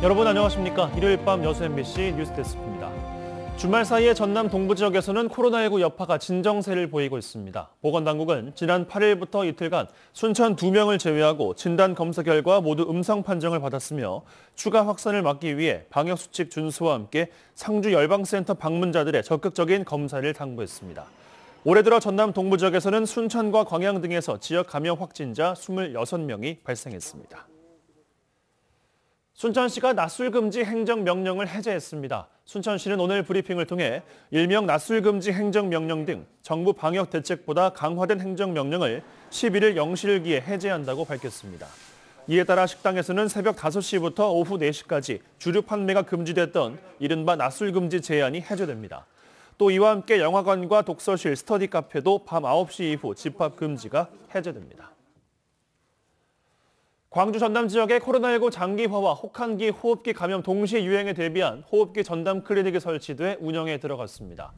여러분 안녕하십니까. 일요일 밤 여수 MBC 뉴스데스크입니다. 주말 사이에 전남 동부 지역에서는 코로나19 여파가 진정세를 보이고 있습니다. 보건당국은 지난 8일부터 이틀간 순천 2명을 제외하고 진단 검사 결과 모두 음성 판정을 받았으며 추가 확산을 막기 위해 방역수칙 준수와 함께 상주 열방센터 방문자들의 적극적인 검사를 당부했습니다. 올해 들어 전남 동부 지역에서는 순천과 광양 등에서 지역 감염 확진자 26명이 발생했습니다. 순천시가 낮술금지 행정명령을 해제했습니다. 순천시는 오늘 브리핑을 통해 일명 낮술금지 행정명령 등 정부 방역 대책보다 강화된 행정명령을 11일 0시일기에 해제한다고 밝혔습니다. 이에 따라 식당에서는 새벽 5시부터 오후 4시까지 주류 판매가 금지됐던 이른바 낮술금지 제한이 해제됩니다. 또 이와 함께 영화관과 독서실, 스터디 카페도 밤 9시 이후 집합 금지가 해제됩니다. 광주 전남 지역의 코로나19 장기화와 혹한기, 호흡기 감염 동시 유행에 대비한 호흡기 전담 클리닉이 설치돼 운영에 들어갔습니다.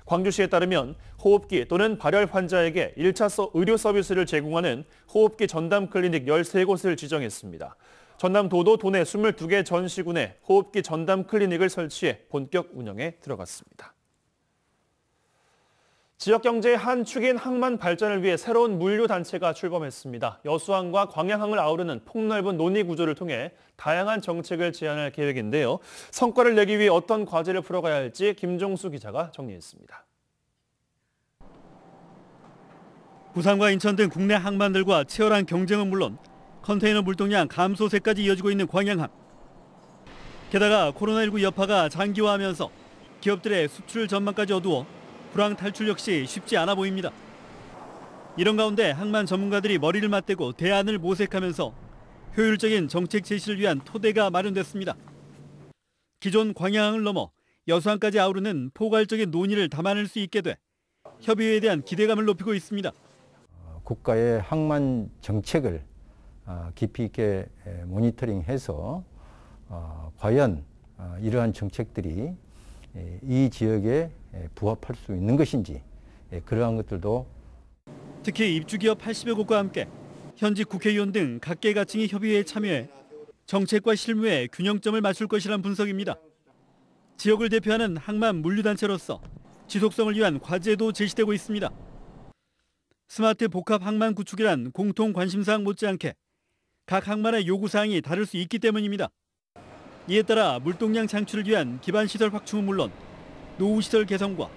광주시에 따르면 호흡기 또는 발열 환자에게 1차 의료 서비스를 제공하는 호흡기 전담 클리닉 13곳을 지정했습니다. 전남도도 도내 22개 전 시군에 호흡기 전담 클리닉을 설치해 본격 운영에 들어갔습니다. 지역 경제의 한 축인 항만 발전을 위해 새로운 물류단체가 출범했습니다. 여수항과 광양항을 아우르는 폭넓은 논의 구조를 통해 다양한 정책을 제안할 계획인데요. 성과를 내기 위해 어떤 과제를 풀어가야 할지 김종수 기자가 정리했습니다. 부산과 인천 등 국내 항만들과 치열한 경쟁은 물론 컨테이너 물동량 감소세까지 이어지고 있는 광양항. 게다가 코로나19 여파가 장기화하면서 기업들의 수출 전망까지 어두워 불황 탈출 역시 쉽지 않아 보입니다. 이런 가운데 항만 전문가들이 머리를 맞대고 대안을 모색하면서 효율적인 정책 제시를 위한 토대가 마련됐습니다. 기존 광양항을 넘어 여수항까지 아우르는 포괄적인 논의를 담아낼 수 있게 돼 협의회에 대한 기대감을 높이고 있습니다. 국가의 항만 정책을 깊이 있게 모니터링해서 과연 이러한 정책들이 이 지역에 부합할 수 있는 것인지 그러한 것들도 특히 입주기업 80여 곳과 함께 현직 국회의원 등 각계각층이 협의회에 참여해 정책과 실무의 균형점을 맞출 것이란 분석입니다. 지역을 대표하는 항만 물류단체로서 지속성을 위한 과제도 제시되고 있습니다. 스마트 복합 항만 구축이란 공통 관심사항 못지않게 각 항만의 요구사항이 다를 수 있기 때문입니다. 이에 따라 물동량 창출을 위한 기반시설 확충은 물론 노후시설 개선과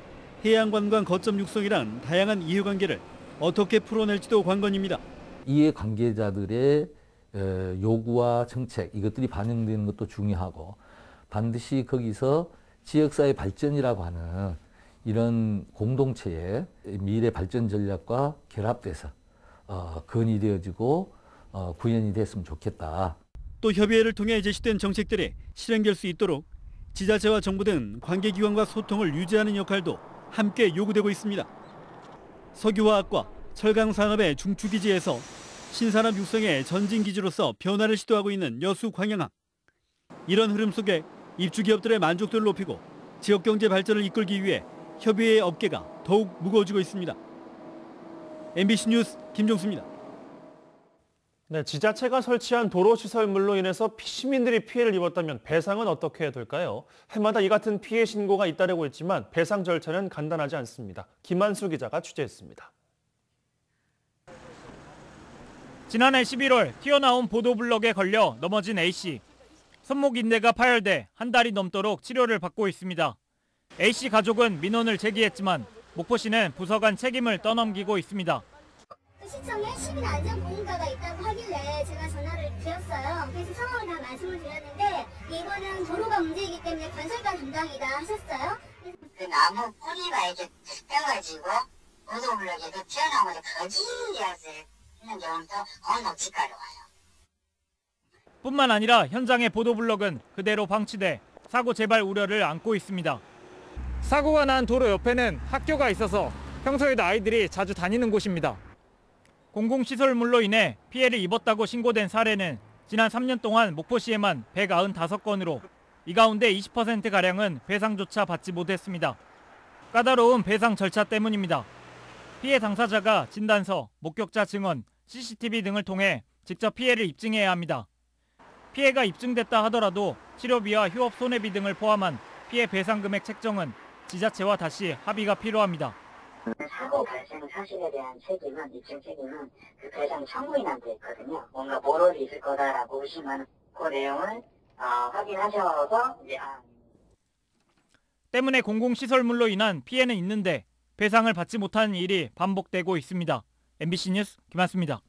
해양관광 거점 육성이란 다양한 이해관계를 어떻게 풀어낼지도 관건입니다. 이해관계자들의 요구와 정책 이것들이 반영되는 것도 중요하고 반드시 거기서 지역사회 발전이라고 하는 이런 공동체의 미래 발전 전략과 결합돼서 건의되어지고 구현이 됐으면 좋겠다. 또 협의회를 통해 제시된 정책들이 실행될 수 있도록 지자체와 정부 등 관계기관과 소통을 유지하는 역할도 함께 요구되고 있습니다. 석유화학과 철강산업의 중추기지에서 신산업 육성의 전진기지로서 변화를 시도하고 있는 여수 광양항. 이런 흐름 속에 입주기업들의 만족도를 높이고 지역경제 발전을 이끌기 위해 협의회의 어깨가 더욱 무거워지고 있습니다. MBC 뉴스 김종수입니다. 네, 지자체가 설치한 도로시설물로 인해서 시민들이 피해를 입었다면 배상은 어떻게 해야 될까요? 해마다 이 같은 피해 신고가 잇따르고 있지만 배상 절차는 간단하지 않습니다. 김한수 기자가 취재했습니다. 지난해 11월 튀어나온 보도블럭에 걸려 넘어진 A씨. 손목 인대가 파열돼 한 달이 넘도록 치료를 받고 있습니다. A씨 가족은 민원을 제기했지만 목포시는 부서 간 책임을 떠넘기고 있습니다. 시청에 시민안전보험과가 있다고 하길래 제가 전화를 드렸어요. 그래서 상황을 다 말씀을 드렸는데 이거는 도로가 문제이기 때문에 건설가 담당이다 하셨어요. 그 나무 뿌리가 이렇게 펴가지고 보도블럭에도 튀어나오면서 거지려서 있는 경우도 건너치가로 와요. 뿐만 아니라 현장의 보도블럭은 그대로 방치돼 사고 재발 우려를 안고 있습니다. 사고가 난 도로 옆에는 학교가 있어서 평소에도 아이들이 자주 다니는 곳입니다. 공공시설물로 인해 피해를 입었다고 신고된 사례는 지난 3년 동안 목포시에만 195건으로 이 가운데 20%가량은 배상조차 받지 못했습니다. 까다로운 배상 절차 때문입니다. 피해 당사자가 진단서, 목격자 증언, CCTV 등을 통해 직접 피해를 입증해야 합니다. 피해가 입증됐다 하더라도 치료비와 휴업 손해비 등을 포함한 피해 배상 금액 책정은 지자체와 다시 합의가 필요합니다. 사고 발생 사실에 대한 책임은, 입증 책임은 그 배상 청구인한테 있거든요. 뭔가 모럴이 있을 거다라고 의심하는 그 내용을 확인하셔서 때문에 공공시설물로 인한 피해는 있는데 배상을 받지 못하는 일이 반복되고 있습니다. MBC 뉴스 김한수입니다.